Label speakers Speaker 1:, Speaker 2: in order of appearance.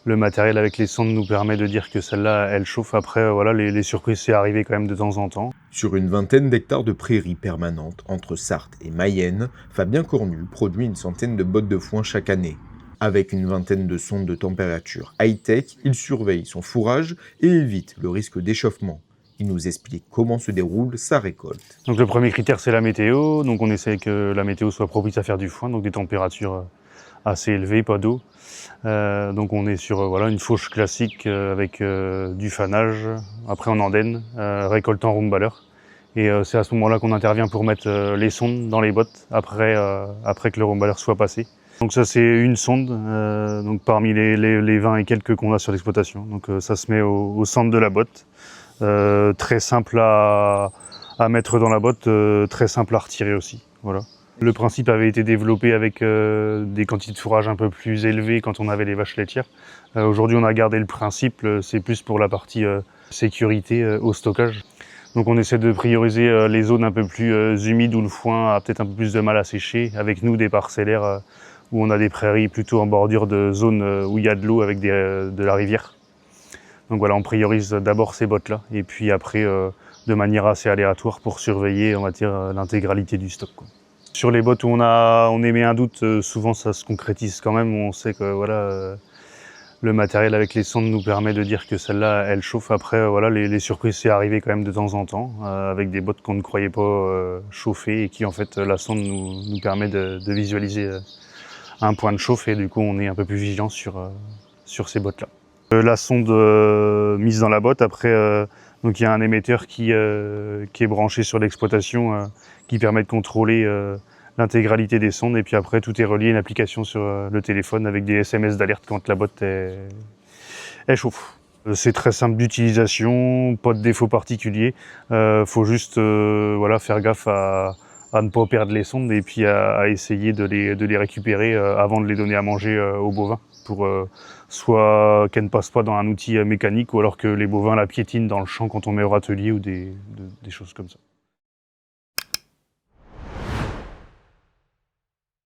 Speaker 1: Le matériel avec les sondes nous permet de dire que celle-là, elle chauffe. Après, voilà, les surprises, c'est arrivé quand même de temps en temps.
Speaker 2: Sur une vingtaine d'hectares de prairies permanentes entre Sarthe et Mayenne, Fabien Cornu produit une centaine de bottes de foin chaque année. Avec une vingtaine de sondes de température high-tech, il surveille son fourrage et évite le risque d'échauffement. Il nous explique comment se déroule sa récolte.
Speaker 1: Donc le premier critère, c'est la météo. Donc on essaie que la météo soit propice à faire du foin, donc des températures assez élevées, pas d'eau. Donc on est sur voilà, une fauche classique avec du fanage, après en andenne, récolte en roomballer. Et c'est à ce moment-là qu'on intervient pour mettre les sondes dans les bottes après que le roomballer soit passé. Donc ça c'est une sonde donc parmi les 20 et quelques qu'on a sur l'exploitation. Donc ça se met au centre de la botte. Très simple à mettre dans la botte, très simple à retirer aussi. Voilà. Le principe avait été développé avec des quantités de fourrage un peu plus élevées quand on avait les vaches laitières. Aujourd'hui on a gardé le principe, c'est plus pour la partie sécurité au stockage. Donc on essaie de prioriser les zones un peu plus humides où le foin a peut-être un peu plus de mal à sécher. Avec nous des parcellaires où on a des prairies plutôt en bordure de zones où il y a de l'eau avec de la rivière. Donc voilà, on priorise d'abord ces bottes-là et puis après de manière assez aléatoire pour surveiller, on va dire, l'intégralité du stock, quoi. Sur les bottes où on émet un doute, souvent ça se concrétise quand même. On sait que voilà, le matériel avec les sondes nous permet de dire que celle-là, elle chauffe. Après, voilà, les surprises, c'est arrivé quand même de temps en temps, avec des bottes qu'on ne croyait pas chauffer et qui, en fait, la sonde nous permet de visualiser un point de chauffe et du coup, on est un peu plus vigilant sur ces bottes-là. La sonde mise dans la botte, après, donc il y a un émetteur qui est branché sur l'exploitation, qui permet de contrôler l'intégralité des sondes, et puis après tout est relié à une application sur le téléphone avec des SMS d'alerte quand la botte elle chauffe. C'est très simple d'utilisation, pas de défaut particulier. Faut juste voilà, faire gaffe à ne pas perdre les sondes et puis à essayer de les récupérer avant de les donner à manger aux bovins, pour soit qu'elles ne passent pas dans un outil mécanique ou alors que les bovins la piétinent dans le champ quand on met au râtelier ou des choses comme ça.